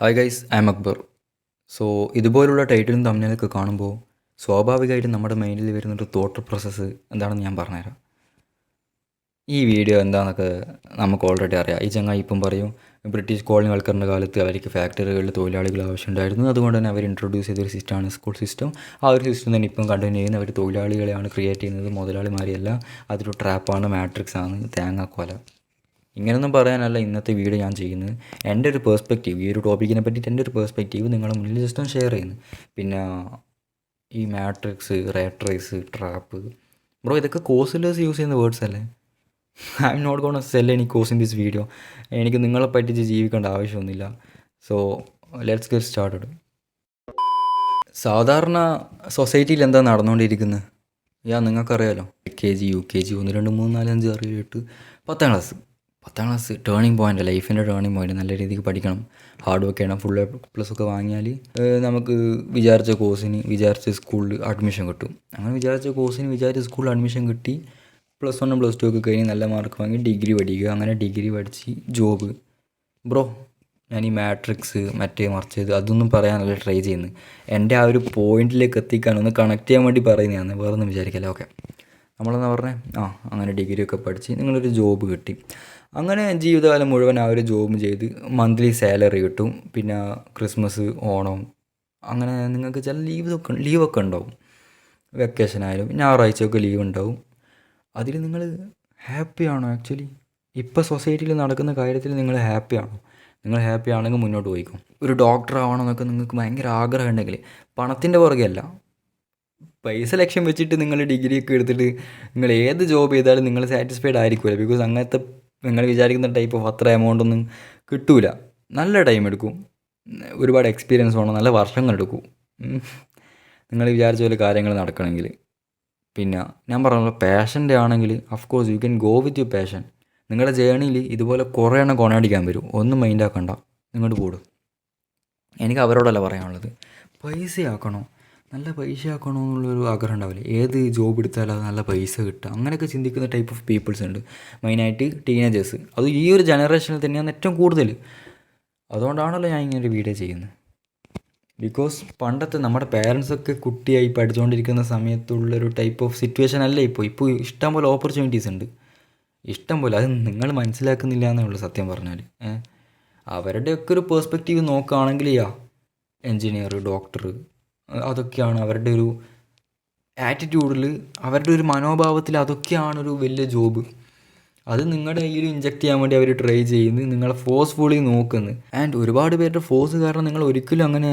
Hi guys, I M Akbar. So ഇതുപോലുള്ള ടൈറ്റിലും തമ്മിലൊക്കെ കാണുമ്പോൾ സ്വാഭാവികമായിട്ടും നമ്മുടെ മൈൻഡിൽ വരുന്നൊരു തോട്ട് പ്രോസസ്സ് എന്താണെന്ന് ഞാൻ പറഞ്ഞുതരാം. ഈ വീഡിയോ എന്താണെന്നൊക്കെ നമുക്ക് ഓൾറെഡി അറിയാം. ഈ ചങ്ങായി ഇപ്പം പറയും ബ്രിട്ടീഷ് കോളനിവൽക്കരണ കാലത്ത് അവർക്ക് ഫാക്ടറികളിൽ തൊഴിലാളികൾ ആവശ്യമുണ്ടായിരുന്നു, അതുകൊണ്ട് തന്നെ അവർ ഇൻട്രൊഡ്യൂസ് ചെയ്തൊരു സിസ്റ്റമാണ് സ്കൂൾ സിസ്റ്റം. ആ ഒരു സിസ്റ്റം തന്നെ ഇപ്പം കണ്ടിന്യൂ ചെയ്യുന്ന അവർ തൊഴിലാളികളെയാണ് ക്രിയേറ്റ് ചെയ്യുന്നത്, മുതലാളിമാരെയല്ല. അതൊരു ട്രാപ്പാണ്, മാട്രിക്സ് ആണ്, തേങ്ങാക്കോല. ഇങ്ങനെയൊന്നും പറയാനല്ല ഇന്നത്തെ വീഡിയോ ഞാൻ ചെയ്യുന്നത്. എൻ്റെ ഒരു പേഴ്സ്പെക്റ്റീവ്, ഈ ഒരു ടോപ്പിക്കിനെ പറ്റിയിട്ട് എൻ്റെ ഒരു പേഴ്സ്പെക്റ്റീവ് നിങ്ങളുടെ മുന്നിൽ ജസ്റ്റ് ഒന്ന് ഷെയർ ചെയ്യുന്നു. പിന്നെ ഈ matrix, rat race, trap, bro ഇതൊക്കെ കോഴ്സിലേഴ്സ് യൂസ് ചെയ്യുന്ന വേർഡ്സ് അല്ലേ? I M not gone sell any course in this video. എനിക്ക് നിങ്ങളെ പറ്റിച്ച് ജീവിക്കേണ്ട ആവശ്യമൊന്നുമില്ല. So let's get started. സാധാരണ സൊസൈറ്റിയിൽ എന്താ നടന്നുകൊണ്ടിരിക്കുന്നത്? നിങ്ങൾക്കറിയാലോ, LKG, UKG, 1, 2, 3, 4, 5, 6, 7, 8, 10 class turning point, ലൈഫിൻ്റെ ടേണിംഗ് പോയിൻ്റ്. നല്ല രീതിക്ക് പഠിക്കണം, ഹാർഡ് വർക്ക് ചെയ്യണം. ഫുൾ A+ ഒക്കെ വാങ്ങിയാൽ നമുക്ക് വിചാരിച്ച കോഴ്സിന് വിചാരിച്ച സ്കൂളിൽ അഡ്മിഷൻ കിട്ടും. അങ്ങനെ വിചാരിച്ച കോഴ്സിന് വിചാരിച്ച സ്കൂളിൽ അഡ്മിഷൻ കിട്ടി. +1, +2 ഒക്കെ കഴിഞ്ഞ് നല്ല മാർക്ക് വാങ്ങി ഡിഗ്രി പഠിക്കുക. അങ്ങനെ ഡിഗ്രി പഠിച്ച് ജോബ്. ബ്രോ ഞാൻ ഈ മാട്രിക്സ് മറിച്ചത് അതൊന്നും പറയാനല്ല ട്രൈ ചെയ്യുന്നത്. എൻ്റെ ആ ഒരു പോയിന്റിലേക്ക് എത്തിക്കാൻ ഒന്ന് കണക്ട് ചെയ്യാൻ വേണ്ടി പറയുന്നതാണ്, വേറെ ഒന്നും വിചാരിക്കല്ല. ഓക്കെ, നമ്മളെന്നാ പറഞ്ഞേ, അങ്ങനെ ഡിഗ്രി ഒക്കെ പഠിച്ച് നിങ്ങളൊരു ജോബ് കിട്ടി. അങ്ങനെ ജീവിതകാലം മുഴുവൻ ആ ഒരു ജോബ് ചെയ്ത് മന്ത്ലി സാലറി കിട്ടും. പിന്നെ ക്രിസ്മസ്, ഓണം, അങ്ങനെ നിങ്ങൾക്ക് ചില ലീവൊക്കെ ഉണ്ടാവും. വെക്കേഷൻ ആയാലും ഞായറാഴ്ചയൊക്കെ ലീവ് ഉണ്ടാവും. അതിൽ നിങ്ങൾ ഹാപ്പിയാണോ? ആക്ച്വലി ഇപ്പോൾ സൊസൈറ്റിയിൽ നടക്കുന്ന കാര്യത്തിൽ നിങ്ങൾ ഹാപ്പിയാണോ? നിങ്ങൾ ഹാപ്പി ആണെങ്കിൽ മുന്നോട്ട് പോയിക്കും. ഒരു ഡോക്ടർ ആവണമെന്നൊക്കെ നിങ്ങൾക്ക് ഭയങ്കര ആഗ്രഹം ഉണ്ടെങ്കിൽ പണത്തിൻ്റെ പുറകെയല്ല, പൈസ ലക്ഷ്യം വെച്ചിട്ട് നിങ്ങൾ ഡിഗ്രിയൊക്കെ എടുത്തിട്ട് നിങ്ങൾ ഏത് ജോബ് ചെയ്താലും നിങ്ങൾ സാറ്റിസ്ഫൈഡ് ആയിരിക്കില്ല. ബിക്കോസ് അങ്ങനത്തെ നിങ്ങൾ വിചാരിക്കുന്ന ടൈപ്പ് ഓഫ് അത്ര എമൗണ്ട് ഒന്നും കിട്ടൂല. നല്ല ടൈം എടുക്കും, ഒരുപാട് എക്സ്പീരിയൻസ് വേണം, നല്ല വർഷങ്ങളെടുക്കും നിങ്ങൾ വിചാരിച്ച പോലെ കാര്യങ്ങൾ നടക്കണമെങ്കിൽ. പിന്നെ ഞാൻ പറഞ്ഞല്ലോ, പാഷൻ്റെ ആണെങ്കിൽ of course you can go with your passion. നിങ്ങളുടെ ജേണിയിൽ ഇതുപോലെ കുറേ എണ്ണം കൊണയടിക്കാൻ വരും, ഒന്നും മൈൻഡാക്കണ്ട, ഇങ്ങോട്ട് കൂടും. എനിക്ക് അവരോടല്ല പറയാനുള്ളത്. പൈസയാക്കണോ, നല്ല പൈസ ആക്കണോ എന്നുള്ളൊരു ആഗ്രഹം ഉണ്ടാവില്ലേ? ഏത് ജോബ് എടുത്താലും അത് നല്ല പൈസ കിട്ടുക, അങ്ങനെയൊക്കെ ചിന്തിക്കുന്ന ടൈപ്പ് ഓഫ് പീപ്പിൾസ് ഉണ്ട്, മെയിനായിട്ട് ടീനേജേഴ്സ്. അത് ഈ ഒരു ജനറേഷനിൽ തന്നെയാണ് ഏറ്റവും കൂടുതൽ. അതുകൊണ്ടാണല്ലോ ഞാൻ ഇങ്ങനെ ഒരു വീഡിയോ ചെയ്യുന്നത്. ബിക്കോസ് പണ്ടത്തെ നമ്മുടെ പേരൻസൊക്കെ കുട്ടിയായി പഠിച്ചുകൊണ്ടിരിക്കുന്ന സമയത്തുള്ളൊരു ടൈപ്പ് ഓഫ് സിറ്റുവേഷൻ അല്ല ഇപ്പോൾ ഇഷ്ടംപോലെ ഓപ്പർച്യൂണിറ്റീസ് ഉണ്ട്, ഇഷ്ടം പോലെ. അത് നിങ്ങൾ മനസ്സിലാക്കുന്നില്ല എന്നേ ഉള്ളൂ സത്യം പറഞ്ഞാൽ. അവരുടെയൊക്കെ ഒരു പേഴ്സ്പെക്റ്റീവ് നോക്കുകയാണെങ്കിൽ എൻജിനീയർ, ഡോക്ടർ, അതൊക്കെയാണ് അവരുടെ ഒരു ആറ്റിറ്റ്യൂഡിൽ, അവരുടെ ഒരു മനോഭാവത്തിൽ അതൊക്കെയാണ് ഒരു വലിയ ജോബ്. അത് നിങ്ങളുടെ കയ്യിൽ ഇഞ്ചെക്ട് ചെയ്യാൻ വേണ്ടി അവർ ട്രൈ ചെയ്യുന്നു, നിങ്ങളെ ഫോഴ്സ്ഫുള്ളി നോക്കുന്നു. ആൻഡ് ഒരുപാട് പേരുടെ ഫോഴ്സ് കാരണം നിങ്ങൾ ഒരിക്കലും അങ്ങനെ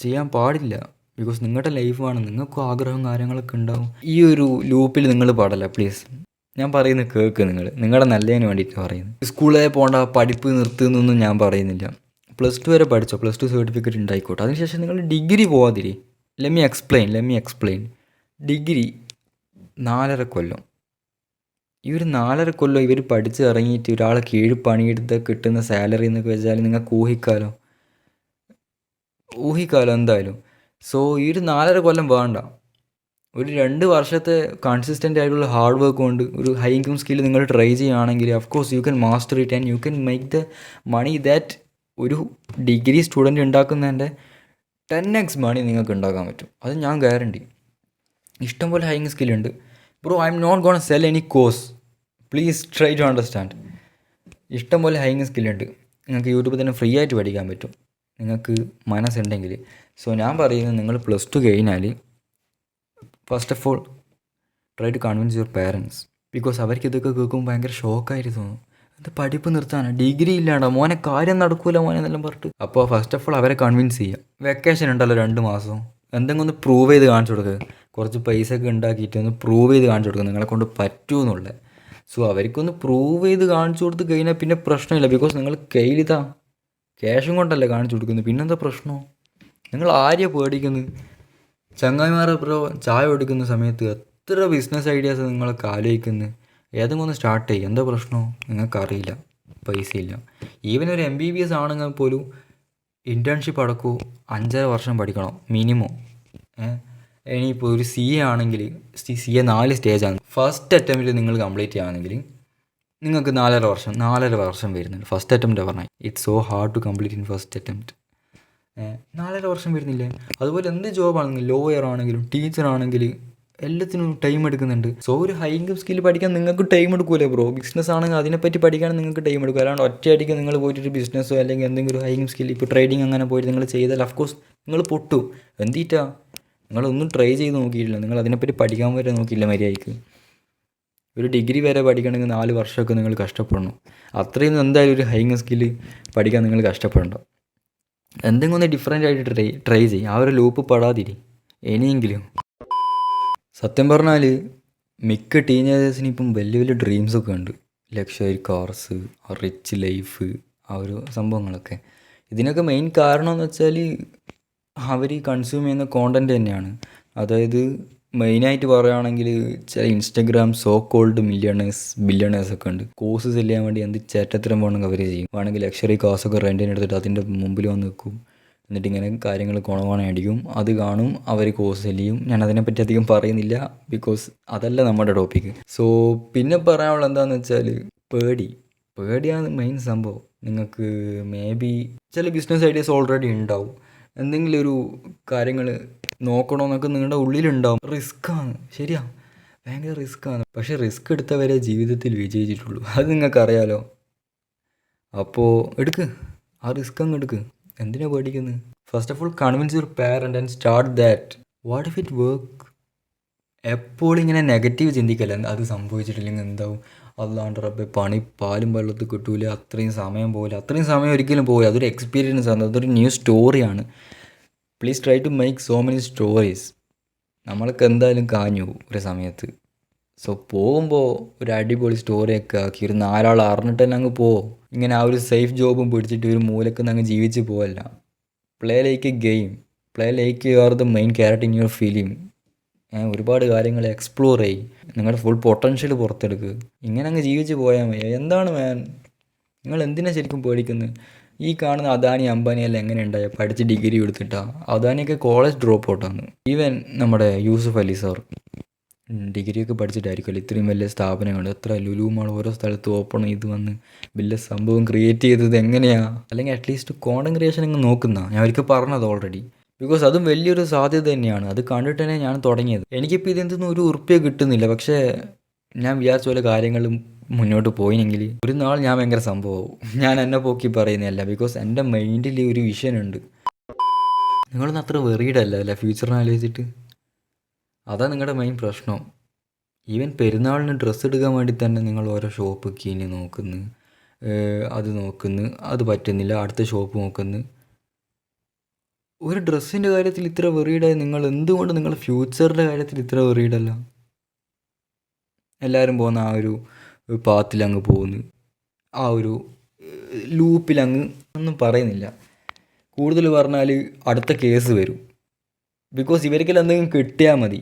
ചെയ്യാൻ പാടില്ല. ബിക്കോസ് നിങ്ങളുടെ ലൈഫാണ്, നിങ്ങൾക്കും ആഗ്രഹം കാര്യങ്ങളൊക്കെ ഉണ്ടാവും. ഈ ഒരു ലൂപ്പിൽ നിങ്ങൾ പാടില്ല പ്ലീസ്. ഞാൻ പറയുന്നത് കേൾക്ക്, നിങ്ങളുടെ നല്ലതിന് വേണ്ടിയിട്ട് പറയുന്നത്. സ്കൂളിൽ പോകേണ്ട, പഠിപ്പ് നിർത്തുന്നൊന്നും ഞാൻ പറയുന്നില്ല. +2 വരെ പഠിച്ചോ, +2 സർട്ടിഫിക്കറ്റ് ഉണ്ടായിക്കോട്ടെ. അതിനുശേഷം നിങ്ങൾ ഡിഗ്രി പോകാതിരി. Let me explain. ഡിഗ്രി 4.5 കൊല്ലം. ഈ ഒരു 4.5 കൊല്ലം ഇവർ പഠിച്ച് ഇറങ്ങിയിട്ട് ഒരാളെ കീഴ് പണിയെടുത്ത് കിട്ടുന്ന സാലറി എന്നൊക്കെ വെച്ചാൽ നിങ്ങൾക്ക് ഊഹിക്കാലോ എന്തായാലും. സോ ഈ ഒരു 4.5 കൊല്ലം വേണ്ട, ഒരു 2 വർഷത്തെ കൺസിസ്റ്റൻ്റ് ആയിട്ടുള്ള ഹാർഡ് വർക്ക് കൊണ്ട് ഒരു ഹൈ ഇൻകം സ്കിൽ നിങ്ങൾ ട്രൈ ചെയ്യുകയാണെങ്കിൽ of course you can master it and you can make the money that ഒരു ഡിഗ്രി സ്റ്റുഡൻറ്റ് ഉണ്ടാക്കുന്നതിൻ്റെ 10x മണി നിങ്ങൾക്ക് ഉണ്ടാക്കാൻ പറ്റും. അത് ഞാൻ ഗ്യാരണ്ടി. ഇഷ്ടംപോലെ ഹൈ ഇൻകം സ്കില്ലുണ്ട് bro. I M not gone sell any course, please try to understand. ഇഷ്ടംപോലെ ഹൈ ഇൻകം സ്കില്ലുണ്ട്, നിങ്ങൾക്ക് യൂട്യൂബിൽ തന്നെ ഫ്രീ ആയിട്ട് പഠിക്കാൻ പറ്റും, നിങ്ങൾക്ക് മനസ്സുണ്ടെങ്കിൽ. സോ ഞാൻ പറയുന്നത്, നിങ്ങൾ +2 കഴിഞ്ഞാൽ first of all try to convince your parents. Because അവർക്ക് ഇതൊക്കെ കേൾക്കുമ്പോൾ ഭയങ്കര ഷോക്കായിട്ട് തോന്നും. ഇത് പഠിപ്പ് നിർത്താനാണ്, ഡിഗ്രി ഇല്ലാണ്ട മോനെ കാര്യം നടക്കൂല മോനെ എന്നെല്ലാം പറഞ്ഞിട്ട്. അപ്പോൾ ഫസ്റ്റ് ഓഫ് ഓൾ അവരെ കൺവിൻസ് ചെയ്യുക. വെക്കേഷൻ ഉണ്ടല്ലോ 2 മാസം, എന്തെങ്കിലും ഒന്ന് പ്രൂവ് ചെയ്ത് കാണിച്ചു കൊടുക്കുക. കുറച്ച് പൈസ ഒക്കെ ഉണ്ടാക്കിയിട്ട് ഒന്ന് പ്രൂവ് ചെയ്ത് കാണിച്ചു കൊടുക്കുക നിങ്ങളെ കൊണ്ട് പറ്റുമെന്നുള്ളത്. സോ അവർക്കൊന്ന് പ്രൂവ് ചെയ്ത് കാണിച്ചു കൊടുത്ത് കഴിഞ്ഞാൽ പിന്നെ പ്രശ്നമില്ല. ബിക്കോസ് നിങ്ങൾ കയ്യിലിതാ ക്യാഷും കൊണ്ടല്ലേ കാണിച്ചു കൊടുക്കുന്നത്, പിന്നെന്താ പ്രശ്നം? നിങ്ങൾ ആരെയാണ് പേടിക്കുന്നത്? ചങ്ങായിമാരെ ബ്രോ ചായ കൊടുക്കുന്ന സമയത്ത് എത്ര ബിസിനസ് ഐഡിയാസ് നിങ്ങളൊക്കെ ആലോചിക്കുന്നത്. ഏതെങ്കിലും ഒന്ന് സ്റ്റാർട്ട് ചെയ്യും, എന്താ പ്രശ്നം? നിങ്ങൾക്കറിയില്ല, പൈസ ഇല്ല. ഈവൻ ഒരു MBBS ആണെങ്കിൽ പോലും ഇൻറ്റേൺഷിപ്പ് അടക്കൂ 5.5 വർഷം പഠിക്കണം മിനിമം. ഇനിയിപ്പോൾ ഒരു CA ആണെങ്കിൽ CA 4 സ്റ്റേജാണ്. ഫസ്റ്റ് അറ്റംപ്റ്റിൽ നിങ്ങൾ കംപ്ലീറ്റ് ചെയ്യുകയാണെങ്കിൽ നിങ്ങൾക്ക് 4.5 വർഷം വരുന്നുണ്ട്. ഫസ്റ്റ് അറ്റംപ്റ്റ് പറഞ്ഞാൽ it's so hard to complete in first attempt. 4.5 വർഷം വരുന്നില്ലേ? അതുപോലെ എന്ത് ജോബാണെങ്കിലും, ലോയർ ആണെങ്കിലും ടീച്ചർ ആണെങ്കിൽ എല്ലാത്തിനും ടൈം എടുക്കുന്നുണ്ട്. സോ ഒരു ഹൈ ഇൻകം സ്കില്ല് പഠിക്കാൻ നിങ്ങൾക്ക് ടൈം എടുക്കൂലേ ബ്രോ? ബിസിനസ് ആണെങ്കിൽ അതിനെപ്പറ്റി പഠിക്കാൻ നിങ്ങൾക്ക് ടൈം എടുക്കും. അല്ലാണ്ട് ഒറ്റയടിക്ക് നിങ്ങൾ പോയിട്ടൊരു ബിസിനസ്സോ അല്ലെങ്കിൽ എന്തെങ്കിലും ഒരു ഹൈ ഇൻകം സ്കില്ല്, ഇപ്പോൾ ട്രേഡിങ് അങ്ങനെ പോയിട്ട് നിങ്ങൾ ചെയ്താൽ അഫ്കോഴ്സ് നിങ്ങൾ പൊട്ടും. എന്തിട്ടാ? നിങ്ങളൊന്നും ട്രൈ ചെയ്ത് നോക്കിയിട്ടില്ല, നിങ്ങൾ അതിനെപ്പറ്റി പഠിക്കാൻ വരെ നോക്കിയില്ല മര്യാദയ്ക്ക്. ഒരു ഡിഗ്രി വരെ പഠിക്കണമെങ്കിൽ 4 വർഷമൊക്കെ നിങ്ങൾ കഷ്ടപ്പെടണം. അത്രയൊന്നും എന്തായാലും ഒരു ഹൈ ഇൻകം സ്കില്ല് പഠിക്കാൻ നിങ്ങൾ കഷ്ടപ്പെടണ്ട. എന്തെങ്കിലും ഒന്ന് ഡിഫറെൻ്റ് ആയിട്ട് ട്രൈ ചെയ്യും. ആ ഒരു ലൂപ്പ് പെടാതിരി ഇനിയെങ്കിലും. സത്യം പറഞ്ഞാൽ മിക്ക ടീനേജേഴ്സിന് ഇപ്പം വലിയ വലിയ ഡ്രീംസൊക്കെ ഉണ്ട്. ലക്ഷറി കാർസ്, റിച്ച് ലൈഫ്, ആ ഒരു സംഭവങ്ങളൊക്കെ. ഇതിനൊക്കെ മെയിൻ കാരണം എന്ന് വെച്ചാൽ അവർ കൺസ്യൂം ചെയ്യുന്ന കോണ്ടൻറ്റ് തന്നെയാണ്. അതായത് മെയിനായിട്ട് പറയുകയാണെങ്കിൽ ചില ഇൻസ്റ്റഗ്രാം സോ കോൾഡ് ബില്യണേഴ്സൊക്കെ ഉണ്ട്. കോഴ്സ് ചെയ്യാൻ വേണ്ടി എന്ത് ചേറ്റത്തരം വേണമെങ്കിൽ അവർ ചെയ്യും. വേണമെങ്കിൽ ലക്ഷറി കാർസൊക്കെ റെൻറ്റിന് എടുത്തിട്ട് അതിൻ്റെ മുമ്പിൽ വന്ന് നിൽക്കും. എന്നിട്ട് ഇങ്ങനെ കാര്യങ്ങൾ കുണവാണ അടിക്കും. അത് കാണും, അവർ കോഴ്സ് ചെയ്യും. ഞാൻ അതിനെപ്പറ്റി അധികം പറയുന്നില്ല, ബിക്കോസ് അതല്ല നമ്മുടെ ടോപ്പിക്ക്. സോ പിന്നെ പറയാനുള്ളത് എന്താണെന്ന് വെച്ചാൽ പേടിയാണ് മെയിൻ സംഭവം. നിങ്ങൾക്ക് മേ ബി ചില ബിസിനസ് ഐഡിയാസ് ഓൾറെഡി ഉണ്ടാവും. എന്തെങ്കിലും ഒരു കാര്യങ്ങൾ നോക്കണമെന്നൊക്കെ നിങ്ങളുടെ ഉള്ളിലുണ്ടാവും. റിസ്ക്കാണ്, ശരിയാ, ഭയങ്കര റിസ്ക്കാണ്. പക്ഷേ റിസ്ക് എടുത്തവരെ ജീവിതത്തിൽ വിജയിച്ചിട്ടുള്ളൂ, അത് നിങ്ങൾക്കറിയാലോ. അപ്പോൾ ആ റിസ്ക് അങ്ങ് എടുക്ക്. എന്തിനാ പേടിക്കുന്നത്? First of all convince your parent and start that. What if it work? എപ്പോഴും ഇങ്ങനെ നെഗറ്റീവ് ചിന്തിക്കല്ല. അത് സംഭവിച്ചിട്ടില്ലെങ്കിൽ എന്താവും, അല്ലാണ്ട് റബ്ബേ പണി പാലും വെള്ളത്തിൽ കിട്ടൂല, അത്രയും സമയം ഒരിക്കലും പോകില്ല. അതൊരു എക്സ്പീരിയൻസ് ആണ്, അതൊരു ന്യൂ സ്റ്റോറിയാണ്. Please try to make so many stories. നമ്മൾക്ക് എന്തായാലും കാഞ്ഞു ഒരു സമയത്ത്. സോ പോകുമ്പോൾ ഒരു അടിപൊളി സ്റ്റോറിയൊക്കെ ആക്കി ഒരു 4 ആൾ അറിഞ്ഞിട്ട് തന്നെ അങ്ങ് പോവും. ഇങ്ങനെ ആ ഒരു സേഫ് ജോബും പിടിച്ചിട്ട് ഒരു മൂലക്ക് അങ്ങ് ജീവിച്ച് പോവല്ല. Play like A game, play like you are the main character in your film. ഒരുപാട് കാര്യങ്ങൾ എക്സ്പ്ലോർ ചെയ്യും, നിങ്ങളുടെ ഫുൾ പൊട്ടൻഷ്യൽ പുറത്തെടുക്കുക. ഇങ്ങനെ അങ്ങ് ജീവിച്ച് പോയാൽ മതി. എന്താണ് നിങ്ങൾ എന്തിനാണ് ശരിക്കും പേടിക്കുന്നത്? ഈ കാണുന്ന അദാനി അംബാനി എല്ലാം എങ്ങനെ ഉണ്ടായ? പഠിച്ച് ഡിഗ്രി എടുത്തിട്ടാണ്. അദാനിയൊക്കെ കോളേജ് ഡ്രോപ്പ് ഔട്ടാണ്. ഈവൻ നമ്മുടെ യൂസുഫ് അലി സാർ ഡിഗ്രിയൊക്കെ പഠിച്ചിട്ടായിരിക്കുമല്ലോ ഇത്രയും വലിയ സ്ഥാപനങ്ങൾ, എത്ര ലുലു മാൾ ഓരോ സ്ഥലത്ത് ഓപ്പൺ ചെയ്ത് വന്ന് വലിയ സംഭവം ക്രിയേറ്റ് ചെയ്തത് എങ്ങനെയാണ്? അല്ലെങ്കിൽ അറ്റ്ലീസ്റ്റ് കോണ്ടന്റ് ക്രിയേഷൻ അങ്ങ് നോക്കുന്ന ഞാൻ ഒരിക്കൽ പറഞ്ഞത് ഓൾറെഡി. ബിക്കോസ് അതും വലിയൊരു സാധ്യത തന്നെയാണ്. അത് കണ്ടിട്ട് തന്നെ ഞാൻ തുടങ്ങിയത്. എനിക്കിപ്പോൾ ഇതെന്തൊന്നും ഒരു ഉറുപ്പ്യ കിട്ടുന്നില്ല, പക്ഷേ ഞാൻ വിചാരിച്ച പോലെ കാര്യങ്ങളും മുന്നോട്ട് പോയിനെങ്കിൽ ഒരു നാൾ ഞാൻ ഭയങ്കര സംഭവമാവും. ഞാൻ എന്നെ പോക്കി പറയുന്നതല്ല, ബിക്കോസ് എൻ്റെ മൈൻഡിൽ ഒരു വിഷൻ ഉണ്ട്. നിങ്ങളൊന്നും അത്ര വെറീഡല്ല അല്ലേ ഫ്യൂച്ചറിനെ ആലോചിച്ചിട്ട്? അതാ നിങ്ങളുടെ മെയിൻ പ്രശ്നം. ഈവൻ പെരുന്നാളിന് ഡ്രസ്സ് എടുക്കാൻ വേണ്ടി തന്നെ നിങ്ങൾ ഓരോ ഷോപ്പ് കീഞ്ഞ് നോക്കുന്നു, അത് പറ്റുന്നില്ല, അടുത്ത ഷോപ്പ് നോക്കുന്നു. ഒരു ഡ്രസ്സിൻ്റെ കാര്യത്തിൽ ഇത്ര വെറീഡായി നിങ്ങൾ എന്തുകൊണ്ട് നിങ്ങളുടെ ഫ്യൂച്ചറിൻ്റെ കാര്യത്തിൽ ഇത്ര വെറീഡല്ല? എല്ലാവരും പോകുന്ന ആ ഒരു പാത്തിലങ്ങ് പോകുന്നു, ആ ഒരു ലൂപ്പിലങ്ങ് ഒന്നും പറയുന്നില്ല. കൂടുതൽ പറഞ്ഞാൽ അടുത്ത കേസ് വരും. ബിക്കോസ് ഇവർക്കെല്ലാം എന്തെങ്കിലും കിട്ടിയാൽ മതി.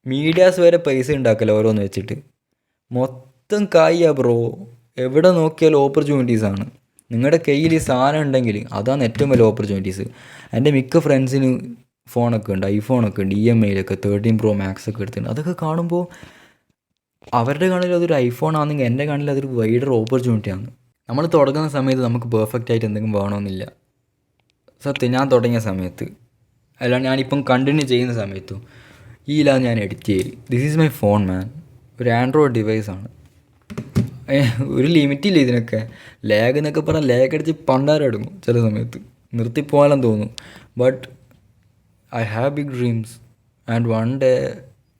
മീഡിയാസ് വരെ പൈസ ഉണ്ടാക്കല ഓരോന്ന് വെച്ചിട്ട്. മൊത്തം കായ്യ ബ്രോ. എവിടെ നോക്കിയാലും ഓപ്പർച്യൂണിറ്റീസാണ്. നിങ്ങളുടെ കയ്യിൽ ഈ സാധനം ഉണ്ടെങ്കിൽ അതാണ് ഏറ്റവും വലിയ ഓപ്പർച്യൂണിറ്റീസ്. എൻ്റെ മിക്ക ഫ്രണ്ട്സിന് ഫോണൊക്കെ ഉണ്ട്, ഐഫോണൊക്കെ ഉണ്ട്, EMI 13 Pro Max ഒക്കെ എടുത്തിട്ടുണ്ട്. അതൊക്കെ കാണുമ്പോൾ അവരുടെ കണ്ണിൽ അതൊരു ഐഫോൺ ആണെങ്കിൽ എൻ്റെ കണ്ണിൽ അതൊരു വൈഡർ ഓപ്പർച്യൂണിറ്റിയാണ്. നമ്മൾ തുടങ്ങുന്ന സമയത്ത് നമുക്ക് പെർഫെക്റ്റ് ആയിട്ട് എന്തെങ്കിലും വേണമെന്നില്ല. സത്യം, ഞാൻ തുടങ്ങിയ സമയത്ത് അല്ലാണ്ട് ഞാനിപ്പം കണ്ടിന്യൂ ചെയ്യുന്ന സമയത്തും ഈയിലാണ് ഞാൻ എഡിറ്റ് ചെയ്യൽ. ദിസ് ഈസ് മൈ ഫോൺ മാൻ. ഒരു ആൻഡ്രോയിഡ് ഡിവൈസാണ്. ഒരു ലിമിറ്റില്ല ഇതിനൊക്കെ. ലാഗ് എന്നൊക്കെ പറഞ്ഞാൽ ലാഗ് അടിച്ച് പണ്ടാരടങ്ങും ചില സമയത്ത്, നിർത്തിപ്പോകാനും തോന്നും. But I have big dreams and one day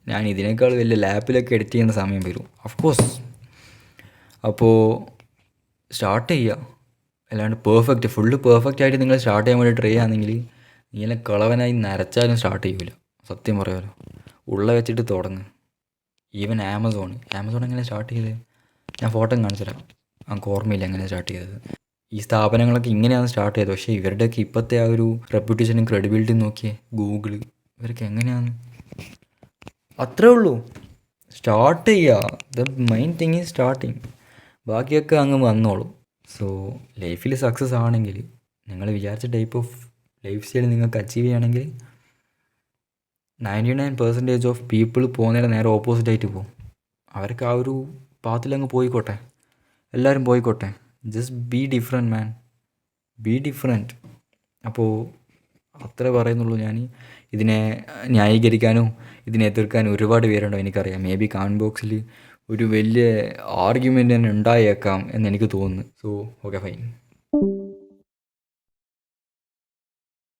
ഞാൻ ഇതിനേക്കാൾ വലിയ ലാപ്പിലൊക്കെ എഡിറ്റ് ചെയ്യുന്ന സമയം വരും, ഓഫ്കോഴ്സ്. അപ്പോൾ സ്റ്റാർട്ട് ചെയ്യുക. അല്ലാണ്ട് ഫുള്ള് പെർഫെക്റ്റ് ആയിട്ട് നിങ്ങൾ സ്റ്റാർട്ട് ചെയ്യാൻ വേണ്ടി ട്രൈ ചെയ്യുകയാണെങ്കിൽ ഇങ്ങനെ കളവനായി നരച്ചാലും സ്റ്റാർട്ട് ചെയ്യൂല. സത്യം പറയാമല്ലോ, ഉള്ള വെച്ചിട്ട് തുടങ്ങ്. ഈവൻ ആമസോൺ എങ്ങനെ സ്റ്റാർട്ട് ചെയ്തത് ഞാൻ ഫോട്ടോ കാണിച്ചു തരാം. നമുക്ക് ഓർമ്മയില്ല എങ്ങനെ സ്റ്റാർട്ട് ചെയ്തത്. ഈ സ്ഥാപനങ്ങളൊക്കെ ഇങ്ങനെയാണ് സ്റ്റാർട്ട് ചെയ്തത്. പക്ഷേ ഇവരുടെയൊക്കെ ഇപ്പോഴത്തെ ആ ഒരു റെപ്യൂട്ടേഷനും ക്രെഡിബിലിറ്റിയും നോക്കിയേ. ഗൂഗിള്, ഇവരൊക്കെ എങ്ങനെയാണ്? അത്രേ ഉള്ളൂ, സ്റ്റാർട്ട് ചെയ്യുക. The main thing is starting. ബാക്കിയൊക്കെ അങ്ങ് വന്നോളും. സോ ലൈഫിൽ സക്സസ് ആണെങ്കിൽ, നിങ്ങൾ വിചാരിച്ച ടൈപ്പ് ഓഫ് ലൈഫ് സ്റ്റൈൽ നിങ്ങൾക്ക് അച്ചീവ് ചെയ്യുകയാണെങ്കിൽ 99% ഓഫ് പീപ്പിൾ പോകുന്നതിന് നേരെ ഓപ്പോസിറ്റായിട്ട് പോകും. അവർക്ക് ആ ഒരു പാത്തിലങ്ങ് പോയിക്കോട്ടെ, എല്ലാവരും പോയിക്കോട്ടെ. Just be different man, be different. അപ്പോൾ അത്രേ പറയുന്നുള്ളൂ ഞാൻ. ഇതിനെ ന്യായീകരിക്കാനോ ഇതിനെ എതിർക്കാനോ ഒരുപാട് പേരുണ്ടോ എനിക്കറിയാം. മേ ബി കമൻറ്റ് ബോക്സിൽ ഒരു വലിയ ആർഗ്യുമെൻ്റ് തന്നെ ഉണ്ടായേക്കാം എന്നെനിക്ക് തോന്നുന്നു. So okay fine.